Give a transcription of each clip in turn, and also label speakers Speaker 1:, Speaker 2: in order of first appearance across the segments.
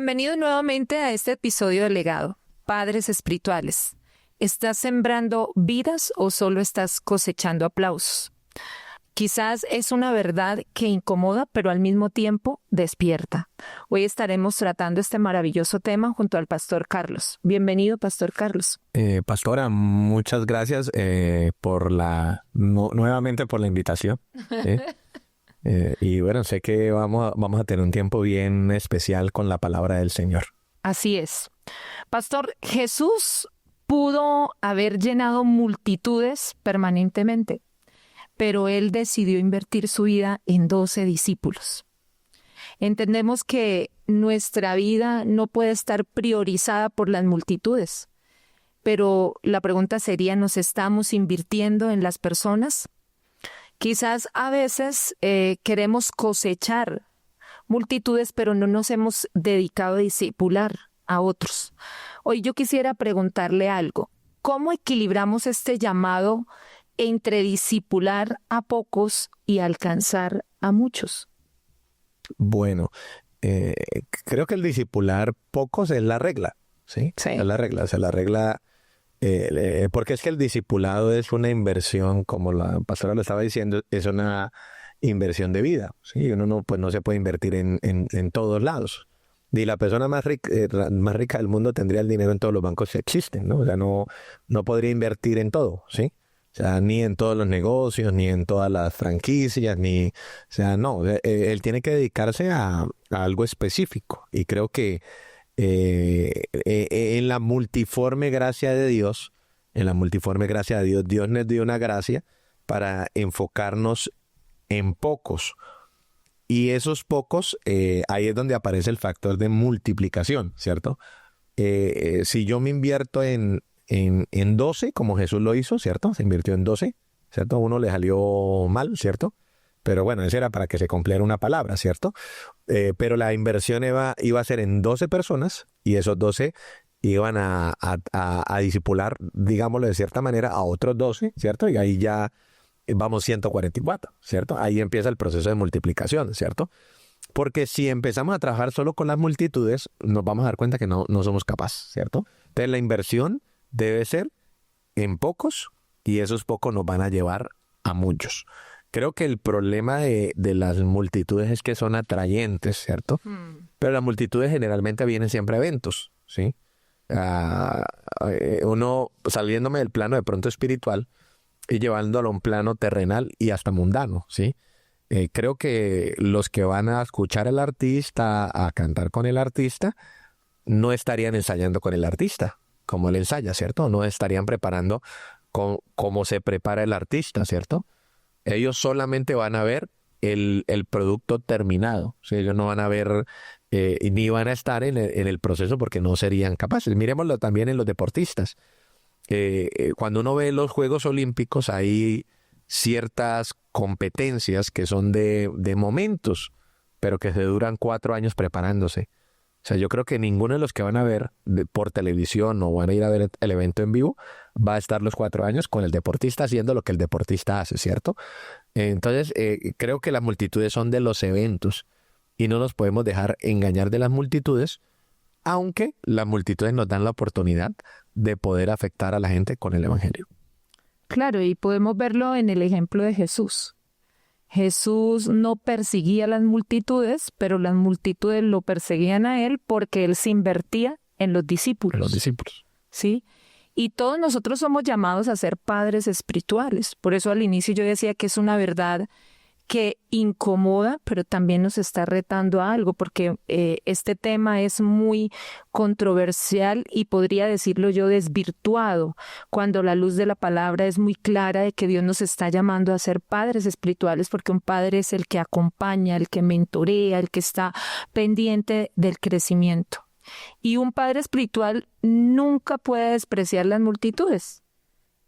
Speaker 1: Bienvenido nuevamente a este episodio de Legado, Padres Espirituales. ¿Estás sembrando vidas o solo estás cosechando aplausos? Quizás es una verdad que incomoda, pero al mismo tiempo despierta. Hoy estaremos tratando este maravilloso tema junto al Pastor Carlos. Bienvenido, Pastor Carlos.
Speaker 2: Pastora, muchas gracias nuevamente por la invitación. Y bueno, sé que vamos a tener un tiempo bien especial con la palabra del Señor.
Speaker 1: Así es. Pastor, Jesús pudo haber llenado multitudes permanentemente, pero él decidió invertir su vida en 12 discípulos. Entendemos que nuestra vida no puede estar priorizada por las multitudes, pero la pregunta sería, ¿nos estamos invirtiendo en las personas? Quizás a veces queremos cosechar multitudes, pero no nos hemos dedicado a discipular a otros. Hoy yo quisiera preguntarle algo. ¿Cómo equilibramos este llamado entre discipular a pocos y alcanzar a muchos?
Speaker 2: Bueno, creo que el discipular pocos es la regla, ¿sí?
Speaker 1: Sí.
Speaker 2: Es la regla, o sea, la regla, porque es que el discipulado es una inversión, como la pastora lo estaba diciendo, es una inversión de vida, ¿sí? Uno no se puede invertir en todos lados. Y la persona más rica del mundo tendría el dinero en todos los bancos que existen, ¿no? O sea, no podría invertir en todo, ¿sí? O sea, ni en todos los negocios, ni en todas las franquicias, él tiene que dedicarse a algo específico. Y creo que en la multiforme gracia de Dios, Dios nos dio una gracia para enfocarnos en pocos. Y esos pocos, ahí es donde aparece el factor de multiplicación, ¿cierto? Si yo me invierto en 12, como Jesús lo hizo, ¿cierto? Se invirtió en 12, ¿cierto? A uno le salió mal, ¿cierto? Pero bueno, eso era para que se cumpliera una palabra, ¿cierto? Pero la inversión iba a ser en 12 personas y esos 12 iban a discipular, digámoslo de cierta manera, a otros 12, ¿cierto? Y ahí ya vamos 144, ¿cierto? Ahí empieza el proceso de multiplicación, ¿cierto? Porque si empezamos a trabajar solo con las multitudes, nos vamos a dar cuenta que no somos capaces, ¿cierto? Entonces la inversión debe ser en pocos y esos pocos nos van a llevar a muchos. Creo que el problema de las multitudes es que son atrayentes, ¿cierto? Pero las multitudes generalmente vienen siempre a eventos, ¿sí? Uno saliéndome del plano de pronto espiritual y llevándolo a un plano terrenal y hasta mundano, ¿sí? Creo que los que van a escuchar al artista, a cantar con el artista, no estarían ensayando con el artista, como él ensaya, ¿cierto? No estarían preparando como se prepara el artista, ¿cierto? Ellos solamente van a ver el producto terminado, ¿sí? Ellos no van a ver ni van a estar en el proceso porque no serían capaces. Miremoslo también en los deportistas. Cuando uno ve los Juegos Olímpicos hay ciertas competencias que son de momentos, pero que se duran 4 años preparándose. O sea, yo creo que ninguno de los que van a ver por televisión o van a ir a ver el evento en vivo va a estar los 4 años con el deportista haciendo lo que el deportista hace, ¿cierto? Entonces, creo que las multitudes son de los eventos y no nos podemos dejar engañar de las multitudes, aunque las multitudes nos dan la oportunidad de poder afectar a la gente con el evangelio.
Speaker 1: Claro, y podemos verlo en el ejemplo de Jesús. Jesús no perseguía a las multitudes, pero las multitudes lo perseguían a él porque él se invertía en los discípulos.
Speaker 2: En los discípulos.
Speaker 1: ¿Sí? Y todos nosotros somos llamados a ser padres espirituales. Por eso al inicio yo decía que es una verdad que incomoda, pero también nos está retando a algo, porque este tema es muy controversial y podría decirlo yo desvirtuado, cuando la luz de la palabra es muy clara de que Dios nos está llamando a ser padres espirituales, porque un padre es el que acompaña, el que mentorea, el que está pendiente del crecimiento. Y un padre espiritual nunca puede despreciar las multitudes.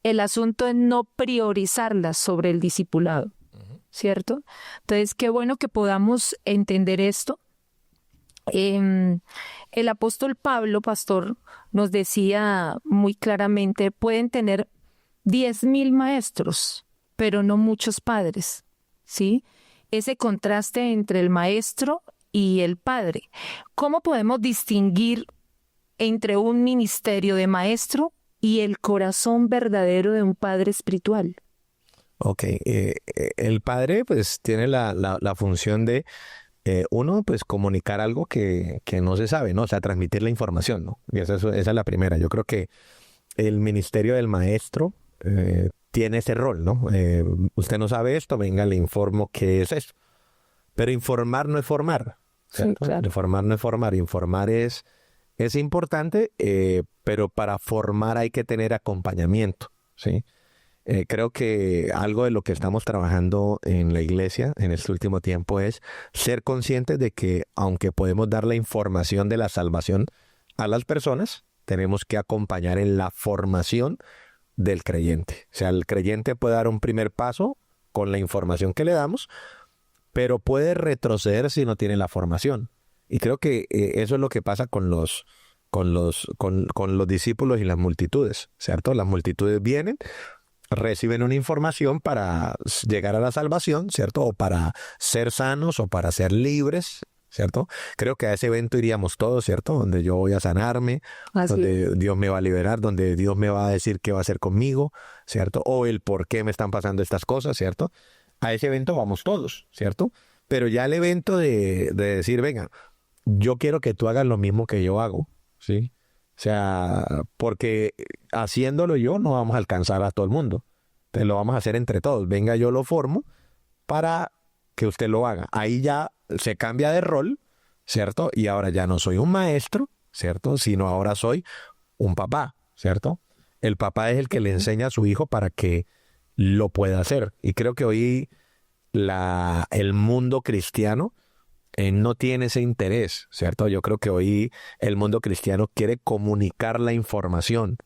Speaker 1: El asunto es no priorizarlas sobre el discipulado. ¿Cierto? Entonces, qué bueno que podamos entender esto. El apóstol Pablo, pastor, nos decía muy claramente, pueden tener 10,000 maestros, pero no muchos padres, ¿sí? Ese contraste entre el maestro y el padre. ¿Cómo podemos distinguir entre un ministerio de maestro y el corazón verdadero de un padre espiritual?
Speaker 2: Ok, el padre pues tiene la función de, uno, pues comunicar algo que no se sabe, ¿no? O sea, transmitir la información, ¿no? Y esa es la primera. Yo creo que el ministerio del maestro tiene ese rol, ¿no? Usted no sabe esto, venga, le informo qué es esto. Pero informar no es formar, ¿cierto?
Speaker 1: Sí, claro.
Speaker 2: Informar no es formar, informar es importante, pero para formar hay que tener acompañamiento, ¿sí? Creo que algo de lo que estamos trabajando en la iglesia en este último tiempo es ser conscientes de que aunque podemos dar la información de la salvación a las personas, tenemos que acompañar en la formación del creyente. O sea, el creyente puede dar un primer paso con la información que le damos, pero puede retroceder si no tiene la formación. Y creo que eso es lo que pasa con los discípulos y las multitudes, ¿cierto? Las multitudes vienen, reciben una información para llegar a la salvación, ¿cierto? O para ser sanos o para ser libres, ¿cierto? Creo que a ese evento iríamos todos, ¿cierto? Donde yo voy a sanarme, donde Dios me va a liberar, donde Dios me va a decir qué va a hacer conmigo, ¿cierto? O el por qué me están pasando estas cosas, ¿cierto? A ese evento vamos todos, ¿cierto? Pero ya el evento de decir, venga, yo quiero que tú hagas lo mismo que yo hago, ¿sí? O sea, porque haciéndolo yo no vamos a alcanzar a todo el mundo. Entonces lo vamos a hacer entre todos. Venga, yo lo formo para que usted lo haga. Ahí ya se cambia de rol, ¿cierto? Y ahora ya no soy un maestro, ¿cierto? Sino ahora soy un papá, ¿cierto? El papá es el que le enseña a su hijo para que lo pueda hacer. Y creo que hoy el mundo cristiano no tiene ese interés, ¿cierto? Yo creo que hoy el mundo cristiano quiere comunicar la información,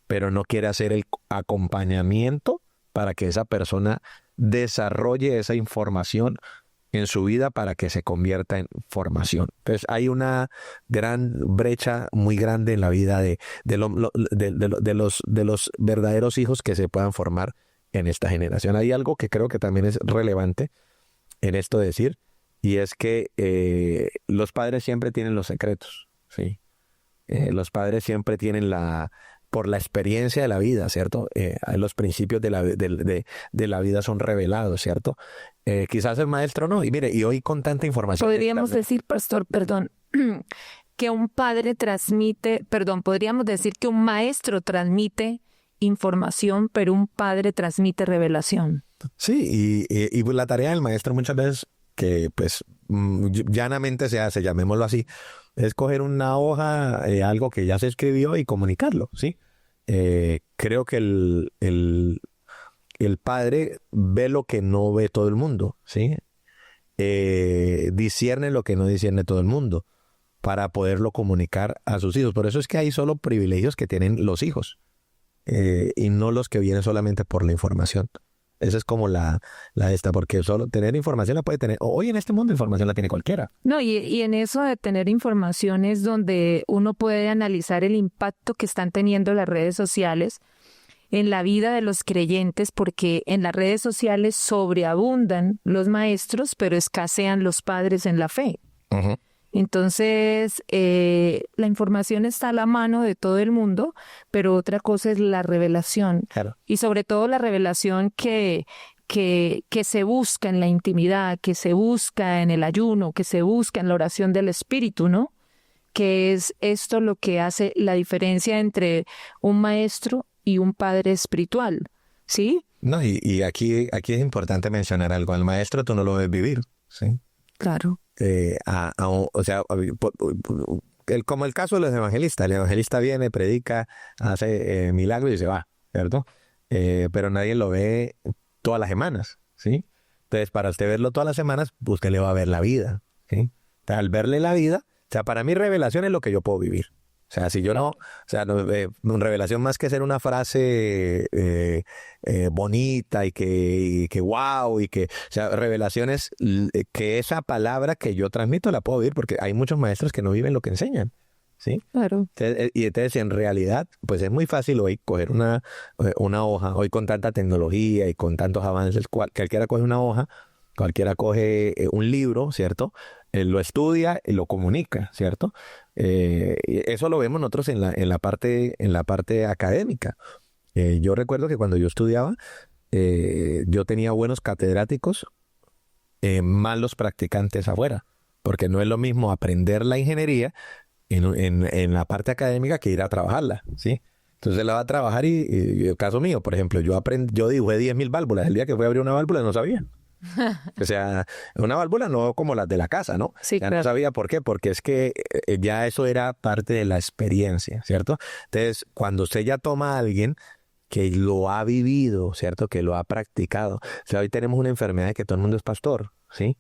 Speaker 2: pero no quiere hacer el acompañamiento para que esa persona desarrolle esa información en su vida para que se convierta en formación. Entonces hay una gran brecha muy grande en la vida de los verdaderos hijos que se puedan formar en esta generación. Hay algo que creo que también es relevante en esto de decir, y es que los padres siempre tienen los secretos, ¿sí? Los padres siempre tienen por la experiencia de la vida, ¿cierto? Los principios de la vida son revelados, ¿cierto? Quizás el maestro no. Y mire, y hoy con tanta información...
Speaker 1: Podríamos decir, pastor, perdón, que un padre podríamos decir que un maestro transmite información, pero un padre transmite revelación.
Speaker 2: Sí, y la tarea del maestro muchas veces, que pues llanamente se hace, llamémoslo así, es coger una hoja, algo que ya se escribió y comunicarlo, ¿sí? Creo que el padre ve lo que no ve todo el mundo, ¿sí? Discierne lo que no discierne todo el mundo para poderlo comunicar a sus hijos. Por eso es que hay solo privilegios que tienen los hijos y no los que vienen solamente por la información. Esa es como la esta, porque solo tener información la puede tener. Hoy en este mundo información la tiene cualquiera.
Speaker 1: No, y en eso de tener información es donde uno puede analizar el impacto que están teniendo las redes sociales en la vida de los creyentes, porque en las redes sociales sobreabundan los maestros, pero escasean los padres en la fe.
Speaker 2: Uh-huh.
Speaker 1: Entonces, la información está a la mano de todo el mundo, pero otra cosa es la revelación.
Speaker 2: Claro.
Speaker 1: Y sobre todo la revelación que se busca en la intimidad, que se busca en el ayuno, que se busca en la oración del Espíritu, ¿no? Que es esto lo que hace la diferencia entre un maestro y un padre espiritual, ¿sí?
Speaker 2: No, y aquí es importante mencionar algo. Al maestro tú no lo ves vivir, ¿sí?
Speaker 1: Claro.
Speaker 2: O sea, como el caso de los evangelistas. El evangelista viene, predica, hace milagros y se va, ¿cierto? Pero nadie lo ve todas las semanas, ¿sí? Entonces, para usted verlo todas las semanas, usted le va a ver la vida, ¿sí? Entonces, al verle la vida, o sea, para mí revelación es lo que yo puedo vivir. O sea, si yo no, o sea, revelación más que ser una frase bonita y que wow, o sea, revelación es que esa palabra que yo transmito la puedo vivir, porque hay muchos maestros que no viven lo que enseñan, ¿sí?
Speaker 1: Claro.
Speaker 2: Entonces, en realidad, pues es muy fácil hoy coger una hoja, hoy con tanta tecnología y con tantos avances, cualquiera coge una hoja, cualquiera coge un libro, ¿cierto? Él lo estudia y lo comunica, ¿cierto? Y eso lo vemos nosotros en la parte académica. Yo recuerdo que cuando yo estudiaba, yo tenía buenos catedráticos, malos practicantes afuera, porque no es lo mismo aprender la ingeniería en la parte académica que ir a trabajarla, ¿sí? Entonces la va a trabajar y el caso mío, por ejemplo, yo dibujé 10.000 válvulas. El día que fui a abrir una válvula no sabía. O sea, una válvula no como las de la casa, ¿no?
Speaker 1: Sí,
Speaker 2: Ya
Speaker 1: claro.
Speaker 2: no sabía por qué, porque es que ya eso era parte de la experiencia, ¿cierto? Entonces, cuando usted ya toma a alguien que lo ha vivido, ¿cierto? Que lo ha practicado. O sea, hoy tenemos una enfermedad de que todo el mundo es pastor, ¿sí?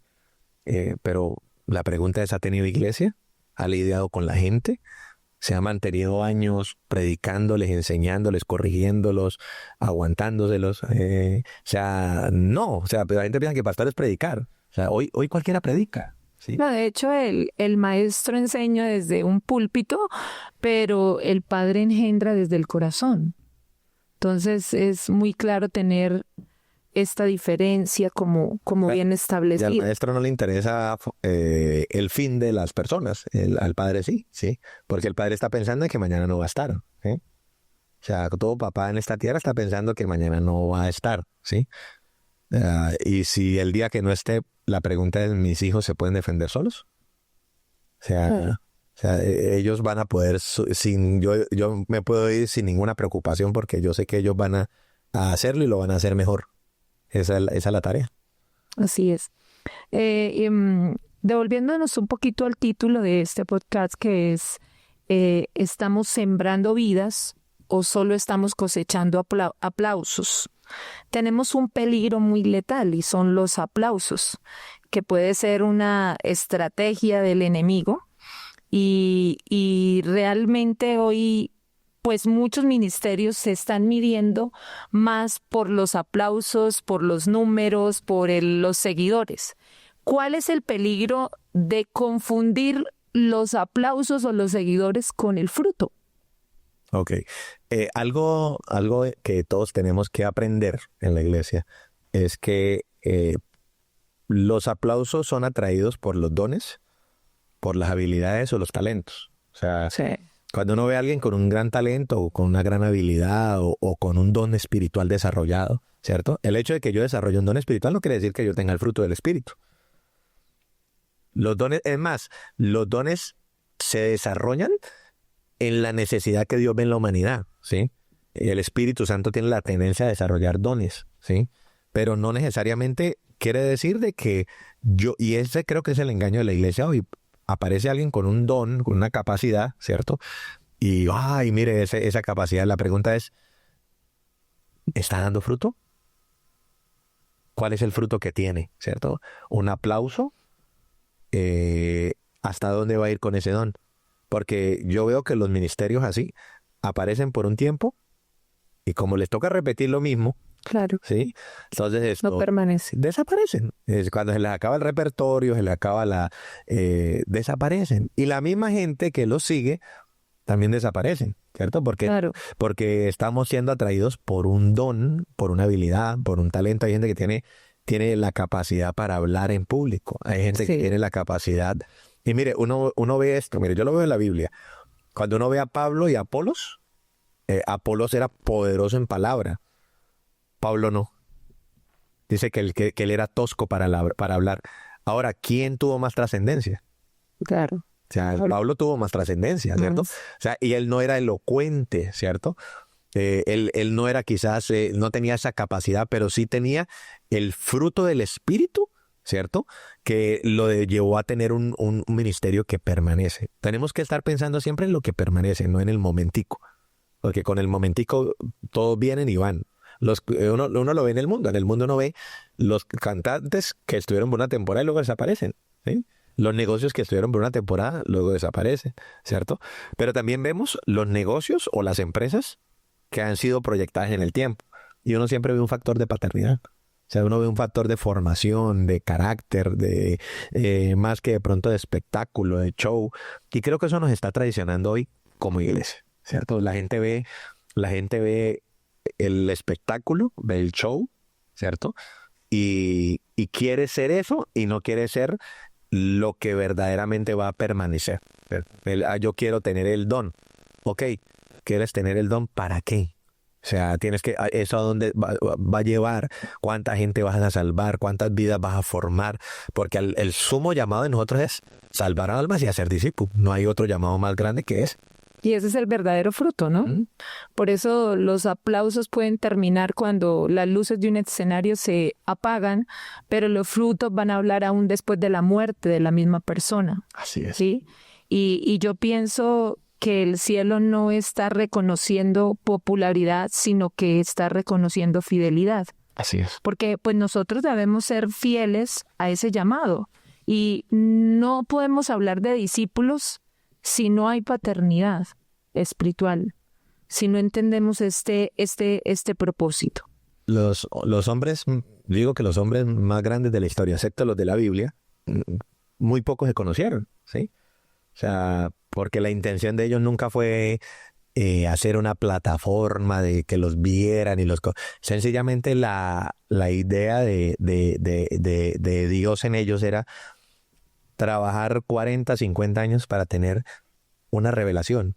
Speaker 2: Pero la pregunta es, ¿ha tenido iglesia? ¿Ha lidiado con la gente? ¿Se ha mantenido años predicándoles, enseñándoles, corrigiéndolos, aguantándoselos? O sea, no. O sea, pero la gente piensa que pastor es predicar. O sea, hoy cualquiera predica, ¿sí?
Speaker 1: No, de hecho, el maestro enseña desde un púlpito, pero el padre engendra desde el corazón. Entonces es muy claro tener esta diferencia como bien
Speaker 2: Y al
Speaker 1: establecida.
Speaker 2: maestro no le interesa el fin de las personas, al padre sí, ¿sí? Porque el padre está pensando en que mañana no va a estar, ¿sí? O sea, todo papá en esta tierra está pensando que mañana no va a estar, ¿sí? Y si el día que no esté, la pregunta es, ¿mis hijos se pueden defender solos? O sea, ellos van a poder, yo me puedo ir sin ninguna preocupación porque yo sé que ellos van a hacerlo y lo van a hacer mejor. Esa es la tarea.
Speaker 1: Así es. Devolviéndonos un poquito al título de este podcast, que es ¿estamos sembrando vidas o solo estamos cosechando aplausos? Tenemos un peligro muy letal y son los aplausos, que puede ser una estrategia del enemigo y realmente hoy pues muchos ministerios se están midiendo más por los aplausos, por los números, por los seguidores. ¿Cuál es el peligro de confundir los aplausos o los seguidores con el fruto?
Speaker 2: Ok. Algo que todos tenemos que aprender en la iglesia es que los aplausos son atraídos por los dones, por las habilidades o los talentos. O sea,
Speaker 1: Sí.
Speaker 2: cuando uno ve a alguien con un gran talento o con una gran habilidad o con un don espiritual desarrollado, ¿cierto? El hecho de que yo desarrolle un don espiritual no quiere decir que yo tenga el fruto del espíritu. Los dones, es más, los dones se desarrollan en la necesidad que Dios ve en la humanidad, ¿sí? El Espíritu Santo tiene la tendencia a desarrollar dones, ¿sí? Pero no necesariamente quiere decir de que y ese creo que es el engaño de la iglesia hoy. Aparece alguien con un don, con una capacidad, ¿cierto? Y, ay, mire, esa capacidad, la pregunta es, ¿está dando fruto? ¿Cuál es el fruto que tiene, ¿cierto? ¿Un aplauso? ¿Hasta dónde va a ir con ese don? Porque yo veo que los ministerios así aparecen por un tiempo y como les toca repetir lo mismo,
Speaker 1: Claro,
Speaker 2: ¿sí? Entonces
Speaker 1: no
Speaker 2: esto
Speaker 1: permanece.
Speaker 2: desaparecen. Cuando se les acaba el repertorio, se les acaba desaparecen. Y la misma gente que los sigue también desaparecen, ¿cierto?
Speaker 1: Claro,
Speaker 2: Porque estamos siendo atraídos por un don, por una habilidad, por un talento. Hay gente que tiene la capacidad para hablar en público. Hay gente que
Speaker 1: sí,
Speaker 2: tiene la capacidad. Y mire, uno ve esto, mire, yo lo veo en la Biblia. Cuando uno ve a Pablo y a Apolos, Apolos era poderoso en palabra. Pablo no. Dice que él era tosco para hablar. Ahora, ¿quién tuvo más trascendencia?
Speaker 1: claro.
Speaker 2: O sea,
Speaker 1: Pablo.
Speaker 2: Pablo tuvo más trascendencia, ¿cierto? O
Speaker 1: Más.
Speaker 2: sea, y él no era elocuente, ¿cierto? Él no era quizás, no tenía esa capacidad, pero sí tenía el fruto del Espíritu, ¿cierto? Que llevó a tener un ministerio que permanece. Tenemos que estar pensando siempre en lo que permanece, no en el momentico. Porque con el momentico todos vienen y van. Uno lo ve en el mundo uno ve los cantantes que estuvieron por una temporada y luego desaparecen, ¿sí? Los negocios que estuvieron por una temporada luego desaparecen, ¿cierto? Pero también vemos los negocios o las empresas que han sido proyectadas en el tiempo. Y uno siempre ve un factor de paternidad. O sea, uno ve un factor de formación, de carácter, más que de pronto de espectáculo, de show. Y creo que eso nos está traicionando hoy como iglesia, ¿cierto? La gente ve el espectáculo, ve el show, ¿cierto? Y quiere ser eso y no quiere ser lo que verdaderamente va a permanecer. Yo quiero tener el don. Ok, ¿quieres tener el don? ¿Para qué? O sea, ¿eso a dónde va a llevar? ¿Cuánta gente vas a salvar? ¿Cuántas vidas vas a formar? Porque el sumo llamado de nosotros es salvar almas y hacer discípulos. No hay otro llamado más grande que ese.
Speaker 1: Y ese es el verdadero fruto, ¿no? Por eso los aplausos pueden terminar cuando las luces de un escenario se apagan, pero los frutos van a hablar aún después de la muerte de la misma persona.
Speaker 2: Así es.
Speaker 1: ¿Sí? Y yo pienso que el cielo no está reconociendo popularidad, sino que está reconociendo fidelidad.
Speaker 2: Así es.
Speaker 1: Porque pues nosotros debemos ser fieles a ese llamado. Y no podemos hablar de discípulos si no hay paternidad espiritual, si no entendemos este propósito.
Speaker 2: Los hombres, digo que los hombres más grandes de la historia, excepto los de la Biblia, muy pocos se conocieron, ¿sí? O sea, porque la intención de ellos nunca fue hacer una plataforma de que los vieran y sencillamente la idea de Dios en ellos era trabajar 40, 50 años para tener una revelación,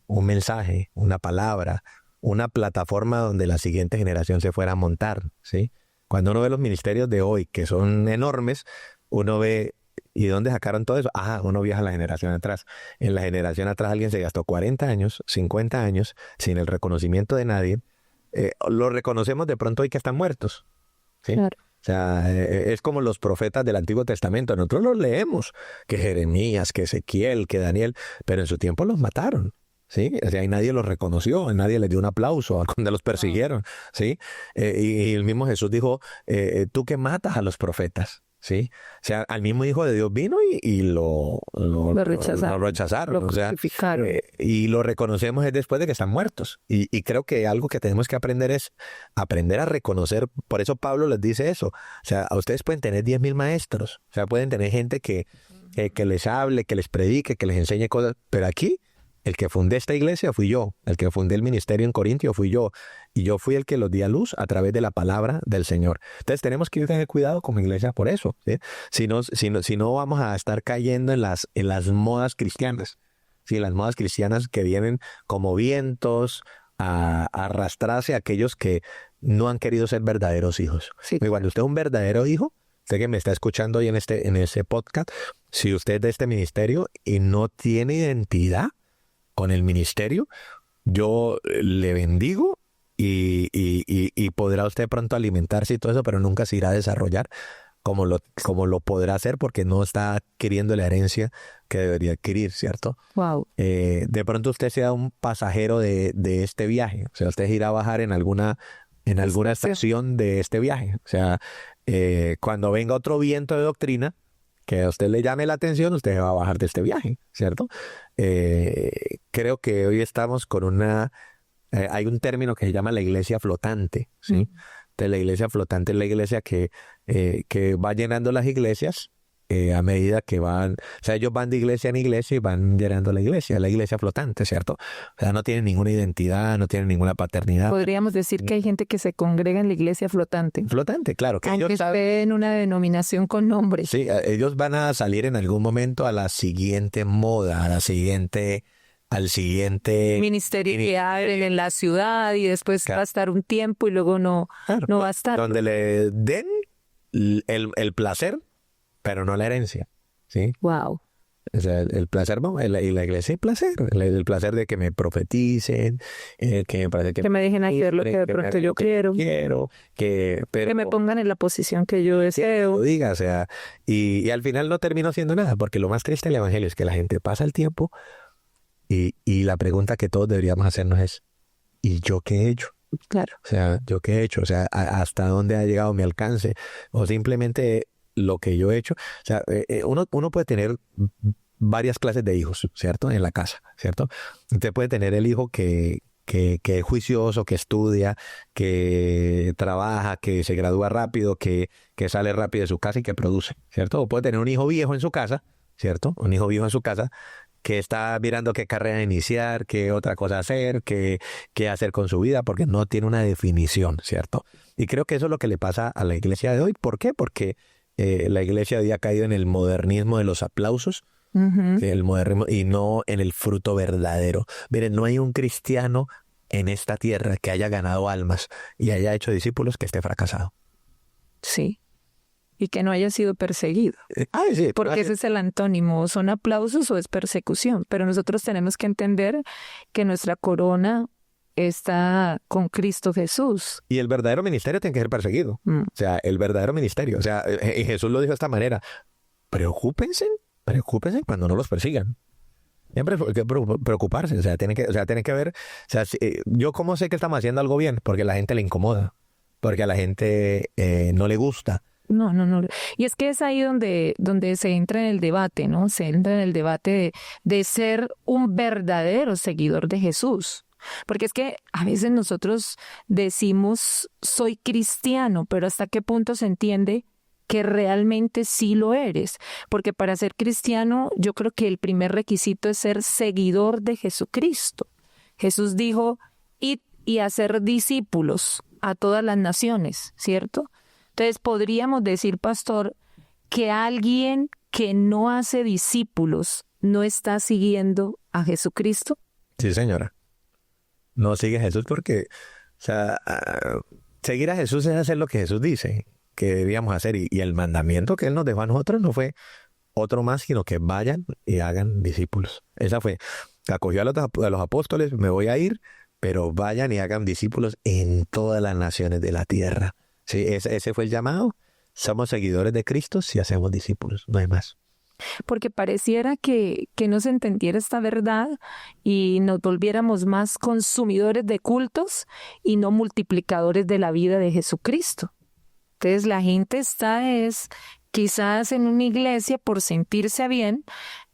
Speaker 2: un mensaje, una palabra, una plataforma donde la siguiente generación se fuera a montar, ¿sí? Cuando uno ve los ministerios de hoy, que son enormes, uno ve, ¿y dónde sacaron todo eso? Uno viaja a la generación atrás. En la generación atrás alguien se gastó 40 años, 50 años, sin el reconocimiento de nadie. Lo reconocemos de pronto hoy que están muertos, ¿sí?
Speaker 1: Claro.
Speaker 2: O sea, es como los profetas del Antiguo Testamento. Nosotros los leemos, que Jeremías, que Ezequiel, que Daniel, pero en su tiempo los mataron, ¿sí? O sea, y nadie los reconoció, nadie les dio un aplauso cuando los persiguieron, ¿sí? Y el mismo Jesús dijo, tú que matas a los profetas, ¿sí? O sea, al mismo Hijo de Dios vino y lo rechazaron.
Speaker 1: Lo crucificaron.
Speaker 2: Y lo reconocemos es después de que están muertos. Y creo que algo que tenemos que aprender es aprender a reconocer. Por eso Pablo les dice eso. O sea, a ustedes pueden tener 10,000 maestros. O sea, pueden tener gente que les hable, que les predique, que les enseñe cosas. Pero aquí, el que fundé esta iglesia fui yo. El que fundé el ministerio en Corintio fui yo. Y yo fui el que los di a luz a través de la palabra del Señor. Entonces tenemos que tener cuidado como iglesia por eso, ¿sí? Si no vamos a estar cayendo en las modas cristianas. Sí, las modas cristianas que vienen como vientos a arrastrarse a aquellos que no han querido ser verdaderos hijos.
Speaker 1: Sí.
Speaker 2: Cuando usted es un verdadero hijo, usted que me está escuchando hoy en ese podcast, si usted es de este ministerio y no tiene identidad con el ministerio, yo le bendigo y podrá usted pronto alimentarse y todo eso, pero nunca se irá a desarrollar como lo podrá hacer porque no está adquiriendo la herencia que debería adquirir, ¿cierto?
Speaker 1: Wow.
Speaker 2: De pronto usted sea un pasajero de este viaje, o sea, usted irá a bajar en alguna estación de este viaje. O sea, cuando venga otro viento de doctrina que a usted le llame la atención, usted va a bajar de este viaje, ¿cierto? Creo que hoy estamos con hay un término que se llama la iglesia flotante, ¿sí? Entonces, la iglesia flotante es la iglesia que va llenando las iglesias a medida que van, o sea, ellos van de iglesia en iglesia y van llenando la iglesia flotante, ¿cierto? O sea, no tienen ninguna identidad, no tienen ninguna paternidad.
Speaker 1: Podríamos decir que hay gente que se congrega en la iglesia flotante.
Speaker 2: Flotante, claro. Que
Speaker 1: aunque esté en una denominación con nombre.
Speaker 2: Sí, ellos van a salir en algún momento a la siguiente moda, al siguiente
Speaker 1: ministerio que abren en la ciudad y después va a estar un tiempo y luego no va a estar.
Speaker 2: Donde le den el placer, pero no la herencia, ¿sí?
Speaker 1: Wow.
Speaker 2: O sea, el placer, y la iglesia, el placer de que me profeticen, que
Speaker 1: me dejen hacer lo que de pronto yo quiero.
Speaker 2: Que
Speaker 1: me pongan en la posición que yo deseo.
Speaker 2: Que diga, o sea, y al final no termino haciendo nada, porque lo más triste del evangelio es que la gente pasa el tiempo y la pregunta que todos deberíamos hacernos es, ¿y yo qué he hecho?
Speaker 1: Claro.
Speaker 2: O sea, ¿yo qué he hecho? O sea, ¿hasta dónde ha llegado mi alcance? O simplemente lo que yo he hecho. O sea, uno puede tener varias clases de hijos, ¿cierto? En la casa, ¿cierto? Usted puede tener el hijo que es juicioso, que estudia, que trabaja, que se gradúa rápido, que sale rápido de su casa y que produce, ¿cierto? O puede tener un hijo viejo en su casa, ¿cierto? Un hijo viejo en su casa que está mirando qué carrera iniciar, qué otra cosa hacer, qué hacer con su vida, porque no tiene una definición, ¿cierto? Y creo que eso es lo que le pasa a la iglesia de hoy. ¿Por qué? Porque la iglesia había caído en el modernismo de los aplausos,
Speaker 1: Ujú.
Speaker 2: el modernismo, y no en el fruto verdadero. Miren, no hay un cristiano en esta tierra que haya ganado almas y haya hecho discípulos que esté fracasado.
Speaker 1: Sí. Y que no haya sido perseguido.
Speaker 2: Sí,
Speaker 1: Porque ese es el antónimo, ¿son aplausos o es persecución? Pero nosotros tenemos que entender que nuestra corona está con Cristo Jesús.
Speaker 2: y el verdadero ministerio tiene que ser perseguido.
Speaker 1: Mm.
Speaker 2: O sea, el verdadero ministerio. O sea, y Jesús lo dijo de esta manera. Preocúpense cuando no los persigan. Siempre hay que preocuparse. Tiene que ver. O sea, yo cómo sé que estamos haciendo algo bien, porque a la gente le incomoda, porque a la gente no le gusta.
Speaker 1: No, no, no. Y es que es ahí donde se entra en el debate, ¿no? Se entra en el debate de ser un verdadero seguidor de Jesús. Porque es que a veces nosotros decimos soy cristiano, pero ¿hasta qué punto se entiende que realmente sí lo eres? Porque para ser cristiano yo creo que el primer requisito es ser seguidor de Jesucristo. Jesús dijo, id y hacer discípulos a todas las naciones, ¿cierto? Entonces podríamos decir, pastor, que alguien que no hace discípulos no está siguiendo a Jesucristo.
Speaker 2: Sí, señora. No sigue a Jesús porque, o sea, seguir a Jesús es hacer lo que Jesús dice que debíamos hacer. Y el mandamiento que Él nos dejó a nosotros no fue otro más, sino que vayan y hagan discípulos. Esa fue. Acogió a los apóstoles, me voy a ir, pero vayan y hagan discípulos en todas las naciones de la tierra. Sí, ese fue el llamado. Somos seguidores de Cristo si hacemos discípulos, no hay más.
Speaker 1: Porque pareciera que no se entendiera esta verdad y nos volviéramos más consumidores de cultos y no multiplicadores de la vida de Jesucristo. Entonces la gente está quizás en una iglesia por sentirse bien,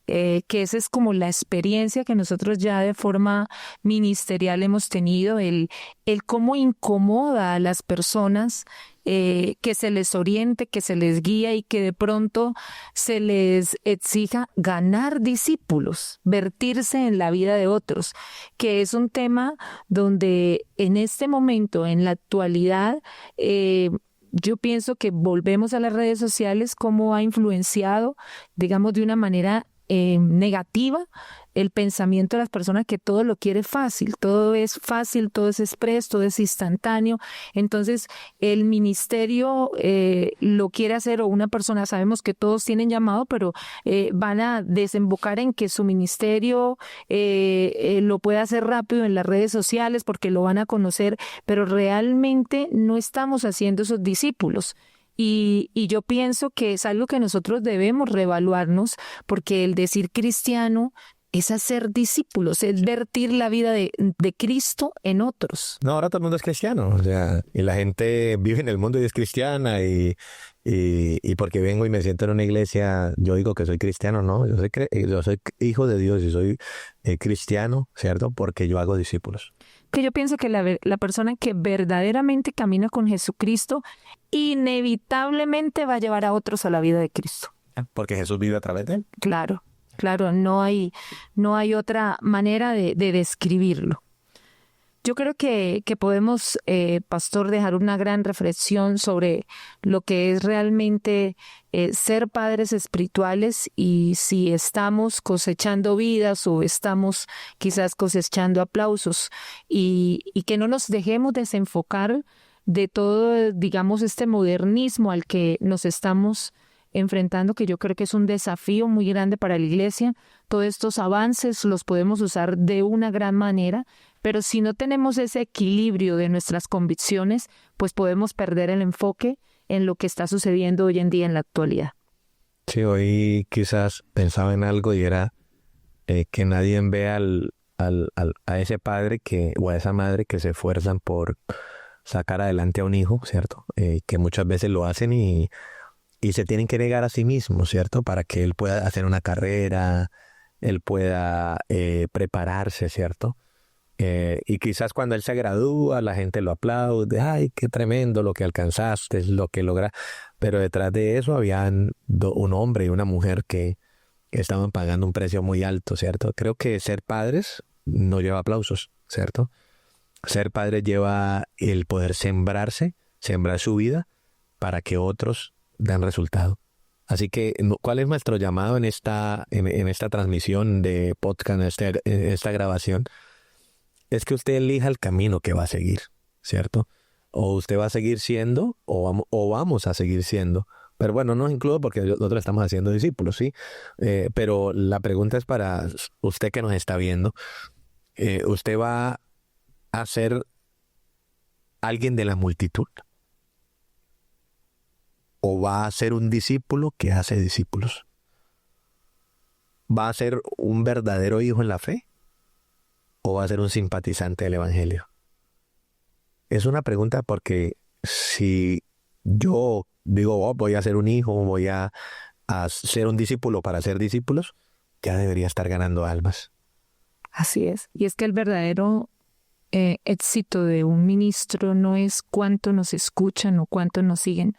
Speaker 1: que esa es como la experiencia que nosotros ya de forma ministerial hemos tenido, el cómo incomoda a las personas, que se les oriente, que se les guía y que de pronto se les exija ganar discípulos, vertirse en la vida de otros, que es un tema donde en este momento, en la actualidad, yo pienso que volvemos a las redes sociales, cómo ha influenciado, digamos, de una manera negativa el pensamiento de las personas, que todo lo quiere fácil, todo es express, todo es instantáneo. Entonces el ministerio lo quiere hacer, o una persona, sabemos que todos tienen llamado, pero van a desembocar en que su ministerio lo puede hacer rápido en las redes sociales porque lo van a conocer, pero realmente no estamos haciendo esos discípulos. Y yo pienso que es algo que nosotros debemos reevaluarnos, porque el decir cristiano es hacer discípulos, es vertir la vida de Cristo en otros.
Speaker 2: No, ahora todo el mundo es cristiano, o sea, y la gente vive en el mundo y es cristiana, y porque vengo y me siento en una iglesia, yo digo que soy cristiano, ¿no? Yo soy hijo de Dios y soy cristiano, ¿cierto? Porque yo hago discípulos.
Speaker 1: Que yo pienso que la persona que verdaderamente camina con Jesucristo inevitablemente va a llevar a otros a la vida de Cristo.
Speaker 2: Porque Jesús vive a través de él.
Speaker 1: Claro, claro, no hay otra manera de describirlo. Yo creo que podemos, pastor, dejar una gran reflexión sobre lo que es realmente ser padres espirituales, y si estamos cosechando vidas o estamos quizás cosechando aplausos, y que no nos dejemos desenfocar de todo, digamos, este modernismo al que nos estamos enfrentando, que yo creo que es un desafío muy grande para la iglesia. Todos estos avances los podemos usar de una gran manera, pero si no tenemos ese equilibrio de nuestras convicciones, pues podemos perder el enfoque en lo que está sucediendo hoy en día en la actualidad.
Speaker 2: Sí, hoy quizás pensaba en algo, y era que nadie vea a ese padre o a esa madre que se esfuerzan por sacar adelante a un hijo, ¿cierto? Que muchas veces lo hacen y se tienen que negar a sí mismos, ¿cierto? Para que él pueda hacer una carrera, él pueda prepararse, ¿cierto? Y quizás cuando él se gradúa, la gente lo aplaude, ¡ay, qué tremendo lo que alcanzaste, lo que logra! Pero detrás de eso habían un hombre y una mujer que estaban pagando un precio muy alto, ¿cierto? Creo que ser padres no lleva aplausos, ¿cierto? Ser padre lleva el poder sembrar su vida para que otros dan resultado. Así que, ¿cuál es nuestro llamado en esta transmisión de podcast, en esta grabación? Es que usted elija el camino que va a seguir, ¿cierto? O usted va a seguir siendo, o vamos a seguir siendo. Pero bueno, no nos incluyo porque nosotros estamos haciendo discípulos, ¿sí? Pero la pregunta es para usted que nos está viendo. ¿Usted va a ser alguien de la multitud? ¿O va a ser un discípulo que hace discípulos? ¿Va a ser un verdadero hijo en la fe? ¿O va a ser un simpatizante del Evangelio? Es una pregunta porque si yo digo, voy a ser un hijo, voy a ser un discípulo para ser discípulos, ya debería estar ganando almas.
Speaker 1: Así es. Y es que el verdadero éxito de un ministro no es cuánto nos escuchan o cuánto nos siguen,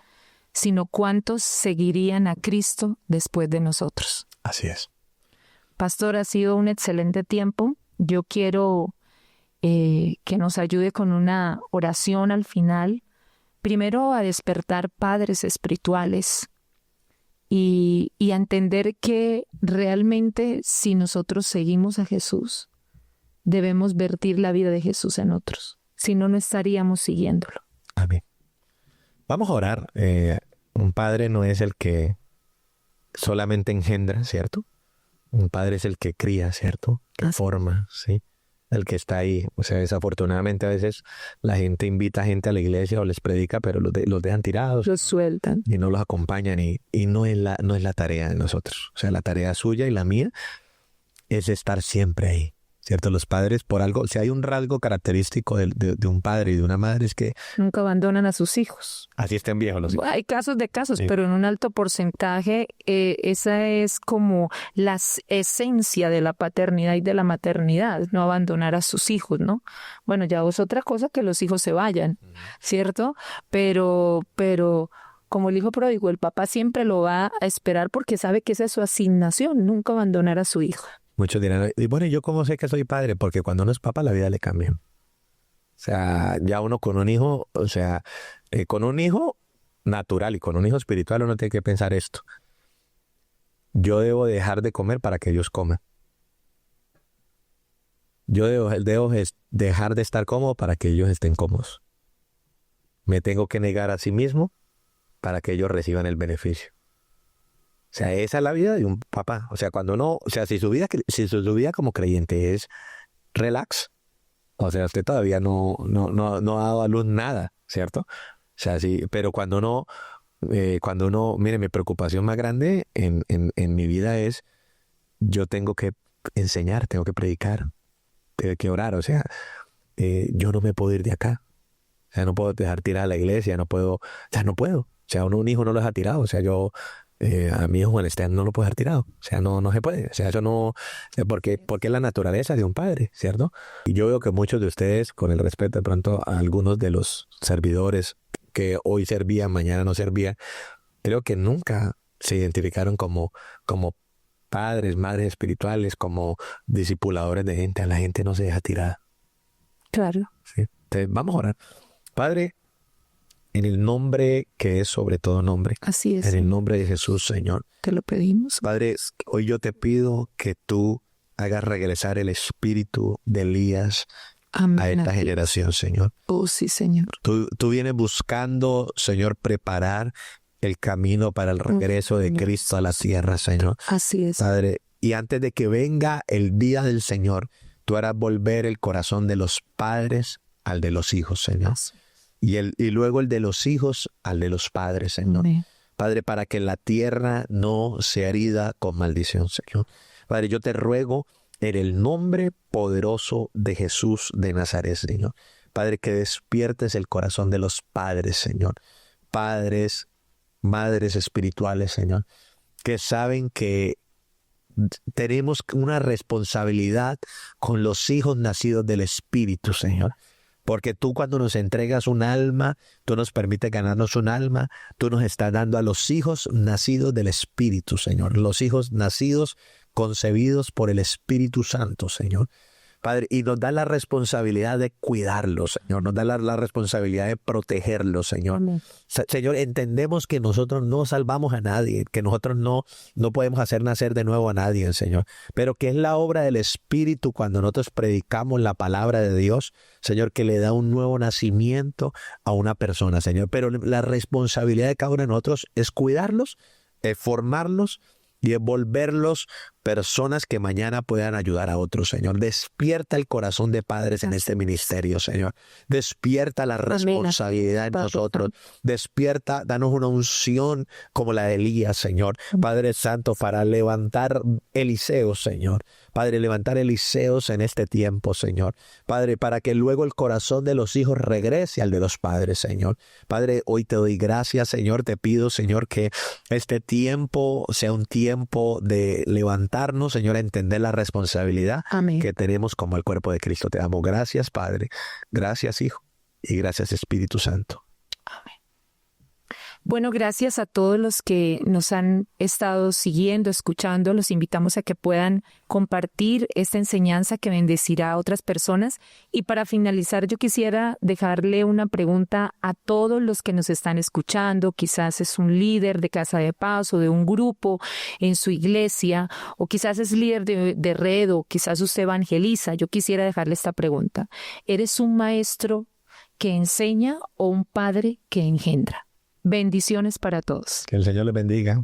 Speaker 1: sino cuántos seguirían a Cristo después de nosotros.
Speaker 2: Así es.
Speaker 1: Pastor, ha sido un excelente tiempo. Yo quiero que nos ayude con una oración al final. Primero, a despertar padres espirituales y a entender que realmente si nosotros seguimos a Jesús, debemos vertir la vida de Jesús en otros. Si no, no estaríamos siguiéndolo.
Speaker 2: Amén. Vamos a orar. Un padre no es el que solamente engendra, ¿cierto? Un padre es el que cría, ¿cierto? Que forma, ¿sí? El que está ahí. O sea, desafortunadamente a veces la gente invita a gente a la iglesia o les predica, pero los dejan tirados.
Speaker 1: Los sueltan.
Speaker 2: Y no los acompañan y no es la tarea de nosotros. O sea, la tarea suya y la mía es estar siempre ahí. ¿Cierto? Los padres, por algo, si hay un rasgo característico de un padre y de una madre es que
Speaker 1: nunca abandonan a sus hijos.
Speaker 2: Así estén viejos los hijos.
Speaker 1: Hay casos de casos,
Speaker 2: sí.
Speaker 1: Pero en un alto porcentaje esa es como la esencia de la paternidad y de la maternidad, no abandonar a sus hijos, ¿no? Bueno, ya es otra cosa que los hijos se vayan, ¿cierto? Pero como el hijo pródigo, el papá siempre lo va a esperar porque sabe que esa es su asignación, nunca abandonar a su hijo.
Speaker 2: Muchos dirán, y bueno, ¿yo cómo sé que soy padre? Porque cuando uno es papá, la vida le cambia. O sea, ya uno con un hijo, o sea, con un hijo natural y con un hijo espiritual uno tiene que pensar esto. Yo debo dejar de comer para que ellos coman. Yo debo dejar de estar cómodo para que ellos estén cómodos. Me tengo que negar a sí mismo para que ellos reciban el beneficio. O sea, esa es la vida de un papá. O sea, cuando no, o sea, si su vida como creyente es relax, o sea, usted todavía no ha dado a luz nada, ¿cierto? O sea, sí, pero cuando uno, mire, mi preocupación más grande en mi vida es, yo tengo que enseñar, tengo que predicar, tengo que orar, o sea, yo no me puedo ir de acá. O sea, no puedo dejar tirada la iglesia, no puedo. O sea, un hijo no lo deja tirado, o sea, yo... a mi hijo Juan Esteban no lo puedo dejar tirado, o sea, no se puede, o sea, eso no, porque es la naturaleza de un padre, ¿cierto? Y yo veo que muchos de ustedes, con el respeto de pronto a algunos de los servidores que hoy servían, mañana no servían, creo que nunca se identificaron como padres, madres espirituales, como discipuladores de gente. A la gente no se deja tirada.
Speaker 1: Claro.
Speaker 2: ¿Sí? Entonces, vamos a orar. Padre, en el nombre que es sobre todo nombre.
Speaker 1: Así es.
Speaker 2: En el nombre de Jesús, Señor.
Speaker 1: Te lo pedimos.
Speaker 2: Padre, hoy yo te pido que tú hagas regresar el espíritu de Elías
Speaker 1: Amén.
Speaker 2: A esta generación, Señor.
Speaker 1: Oh, sí, Señor.
Speaker 2: Tú vienes buscando, Señor, preparar el camino para el regreso de Cristo a la tierra, Señor.
Speaker 1: Así es.
Speaker 2: Padre, y antes de que venga el día del Señor, tú harás volver el corazón de los padres al de los hijos, Señor. Y luego el de los hijos al de los padres, Señor.
Speaker 1: Amén.
Speaker 2: Padre, para que la tierra no sea herida con maldición, Señor. Padre, yo te ruego en el nombre poderoso de Jesús de Nazaret, Señor. Padre, que despiertes el corazón de los padres, Señor. Padres, madres espirituales, Señor, que saben que tenemos una responsabilidad con los hijos nacidos del Espíritu, Señor. Porque tú cuando nos entregas un alma, tú nos permites ganarnos un alma, tú nos estás dando a los hijos nacidos del Espíritu, Señor. Los hijos nacidos, concebidos por el Espíritu Santo, Señor. Padre, y nos da la responsabilidad de cuidarlos, Señor. Nos da la responsabilidad de protegerlos, Señor.
Speaker 1: Amén.
Speaker 2: Señor, entendemos que nosotros no salvamos a nadie, que nosotros no podemos hacer nacer de nuevo a nadie, Señor. Pero que es la obra del Espíritu cuando nosotros predicamos la palabra de Dios, Señor, que le da un nuevo nacimiento a una persona, Señor. Pero la responsabilidad de cada uno de nosotros es cuidarlos, es formarlos y es volverlos personas que mañana puedan ayudar a otros, Señor. Despierta el corazón de padres en este ministerio, Señor. Despierta la responsabilidad en nosotros. Despierta, danos una unción como la de Elías, Señor. Padre Santo, para levantar Eliseos, Señor. Padre, levantar Eliseos en este tiempo, Señor. Padre, para que luego el corazón de los hijos regrese al de los padres, Señor. Padre, hoy te doy gracias, Señor. Te pido, Señor, que este tiempo sea un tiempo de levantarnos, Señor, a entender la responsabilidad que tenemos como el cuerpo de Cristo. Te damos gracias, Padre. Gracias, Hijo. Y gracias, Espíritu Santo.
Speaker 1: Amén. Bueno, gracias a todos los que nos han estado siguiendo, escuchando. Los invitamos a que puedan compartir esta enseñanza que bendecirá a otras personas. Y para finalizar, yo quisiera dejarle una pregunta a todos los que nos están escuchando. Quizás es un líder de Casa de Paz o de un grupo en su iglesia, o quizás es líder de red, o quizás usted evangeliza. Yo quisiera dejarle esta pregunta. ¿Eres un maestro que enseña o un padre que engendra? Bendiciones para todos.
Speaker 2: Que el Señor les bendiga.